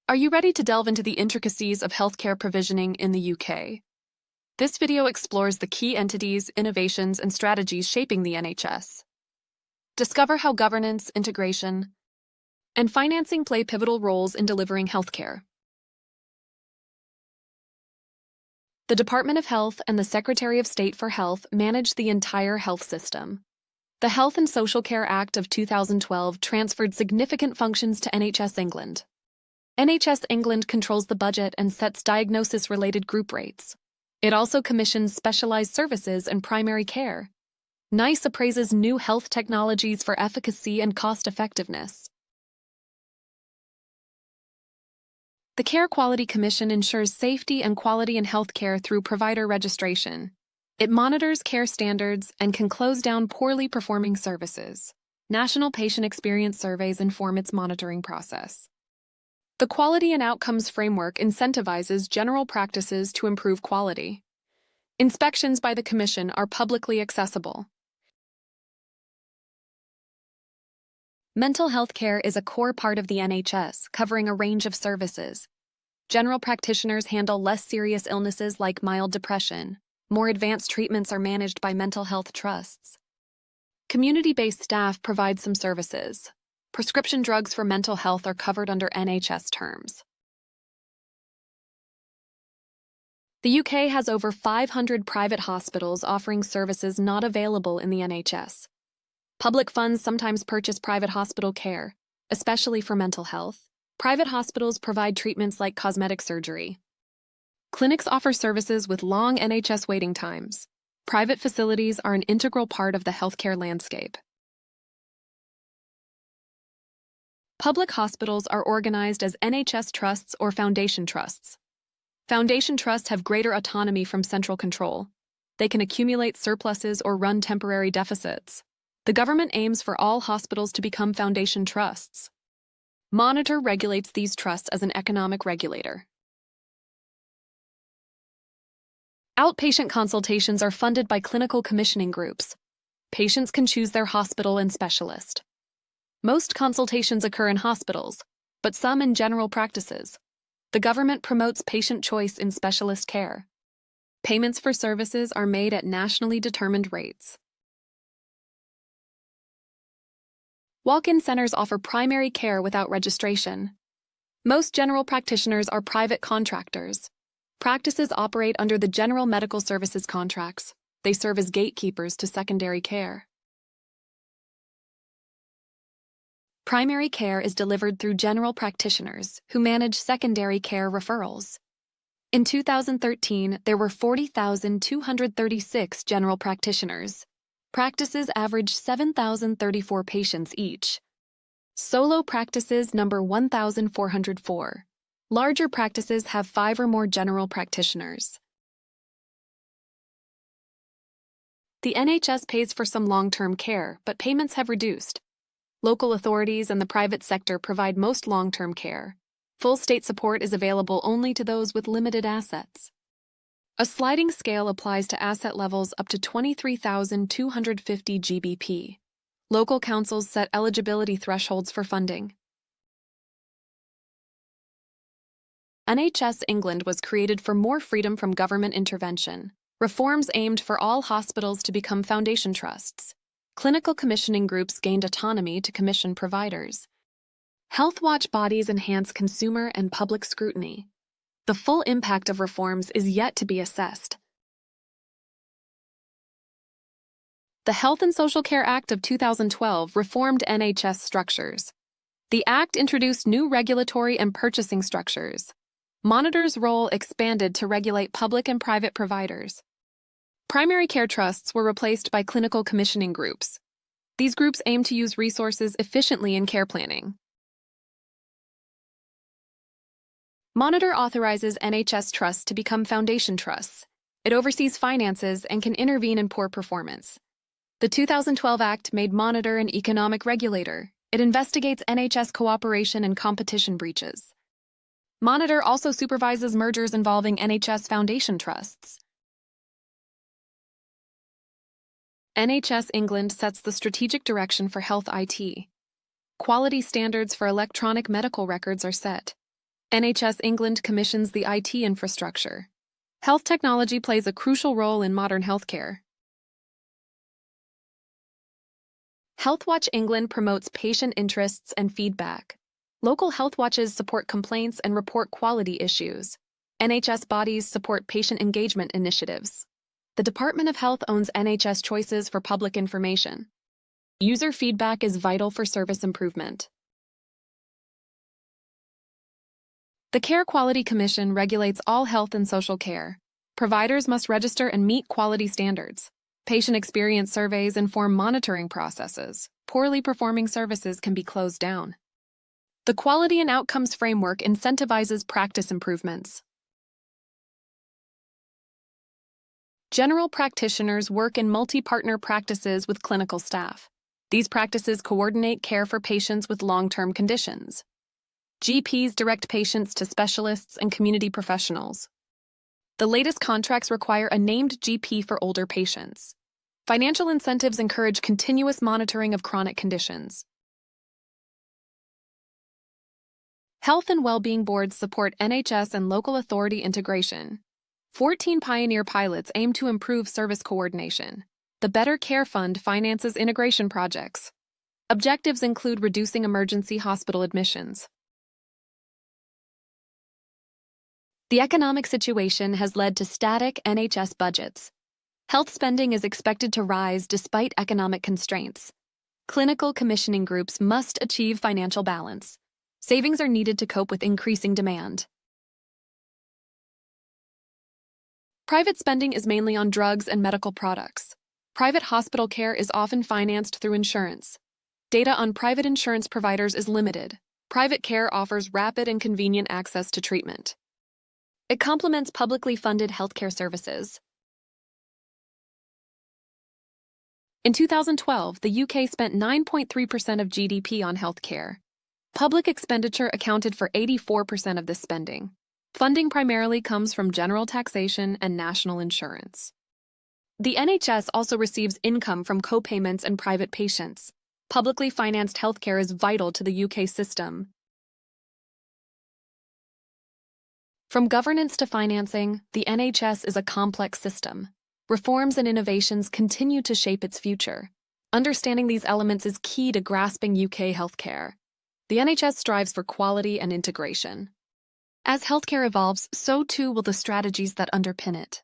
Are you ready to delve into the intricacies of healthcare provisioning in the UK? This video explores the key entities, innovations, and strategies shaping the NHS. Discover how governance, integration, and financing play pivotal roles in delivering healthcare. The Department of Health and the Secretary of State for Health manage the entire health system. The Health and Social Care Act of 2012 transferred significant functions to NHS England. NHS England controls the budget and sets diagnosis-related group rates. It also commissions specialized services and primary care. NICE appraises new health technologies for efficacy and cost-effectiveness. The Care Quality Commission ensures safety and quality in healthcare through provider registration. It monitors care standards and can close down poorly performing services. National patient experience surveys inform its monitoring process. The Quality and Outcomes Framework incentivizes general practices to improve quality. Inspections by the Commission are publicly accessible. Mental health care is a core part of the NHS, covering a range of services. General practitioners handle less serious illnesses like mild depression. More advanced treatments are managed by mental health trusts. Community-based staff provide some services. Prescription drugs for mental health are covered under NHS terms. The UK has over 500 private hospitals offering services not available in the NHS. Public funds sometimes purchase private hospital care, especially for mental health. Private hospitals provide treatments like cosmetic surgery. Clinics offer services with long NHS waiting times. Private facilities are an integral part of the healthcare landscape. Public hospitals are organized as NHS trusts or foundation trusts. Foundation trusts have greater autonomy from central control. They can accumulate surpluses or run temporary deficits. The government aims for all hospitals to become foundation trusts. Monitor regulates these trusts as an economic regulator. Outpatient consultations are funded by clinical commissioning groups. Patients can choose their hospital and specialist. Most consultations occur in hospitals, but some in general practices. The government promotes patient choice in specialist care. Payments for services are made at nationally determined rates. Walk-in centers offer primary care without registration. Most general practitioners are private contractors. Practices operate under the General Medical Services contracts. They serve as gatekeepers to secondary care. Primary care is delivered through general practitioners who manage secondary care referrals. In 2013, there were 40,236 general practitioners. Practices average 7,034 patients each. Solo practices number 1,404. Larger practices have 5 or more general practitioners. The NHS pays for some long-term care, but payments have reduced. Local authorities and the private sector provide most long-term care. Full state support is available only to those with limited assets. A sliding scale applies to asset levels up to 23,250 GBP. Local councils set eligibility thresholds for funding. NHS England was created for more freedom from government intervention. Reforms aimed for all hospitals to become foundation trusts. Clinical commissioning groups gained autonomy to commission providers. Health watch bodies enhance consumer and public scrutiny. The full impact of reforms is yet to be assessed. The Health and Social Care Act of 2012 reformed NHS structures. The Act introduced new regulatory and purchasing structures. Monitors' role expanded to regulate public and private providers. Primary care trusts were replaced by clinical commissioning groups. These groups aim to use resources efficiently in care planning. Monitor authorizes NHS trusts to become foundation trusts. It oversees finances and can intervene in poor performance. The 2012 Act made Monitor an economic regulator. It investigates NHS cooperation and competition breaches. Monitor also supervises mergers involving NHS foundation trusts. NHS England sets the strategic direction for health IT. Quality standards for electronic medical records are set. NHS England commissions the IT infrastructure. Health technology plays a crucial role in modern healthcare. HealthWatch England promotes patient interests and feedback. Local health watches support complaints and report quality issues. NHS bodies support patient engagement initiatives. The Department of Health owns NHS Choices for public information. User feedback is vital for service improvement. The Care Quality Commission regulates all health and social care. Providers must register and meet quality standards. Patient experience surveys inform monitoring processes. Poorly performing services can be closed down. The Quality and Outcomes Framework incentivizes practice improvements. General practitioners work in multi-partner practices with clinical staff. These practices coordinate care for patients with long-term conditions. GPs direct patients to specialists and community professionals. The latest contracts require a named GP for older patients. Financial incentives encourage continuous monitoring of chronic conditions. Health and well-being boards support NHS and local authority integration. 14 pioneer pilots aim to improve service coordination. The Better Care Fund finances integration projects. Objectives include reducing emergency hospital admissions. The economic situation has led to static NHS budgets. Health spending is expected to rise despite economic constraints. Clinical commissioning groups must achieve financial balance. Savings are needed to cope with increasing demand. Private spending is mainly on drugs and medical products. Private hospital care is often financed through insurance. Data on private insurance providers is limited. Private care offers rapid and convenient access to treatment. It complements publicly funded healthcare services. In 2012, the UK spent 9.3% of GDP on healthcare. Public expenditure accounted for 84% of this spending. Funding primarily comes from general taxation and national insurance. The NHS also receives income from co-payments and private patients. Publicly financed healthcare is vital to the UK system. From governance to financing, the NHS is a complex system. Reforms and innovations continue to shape its future. Understanding these elements is key to grasping UK healthcare. The NHS strives for quality and integration. As healthcare evolves, so too will the strategies that underpin it.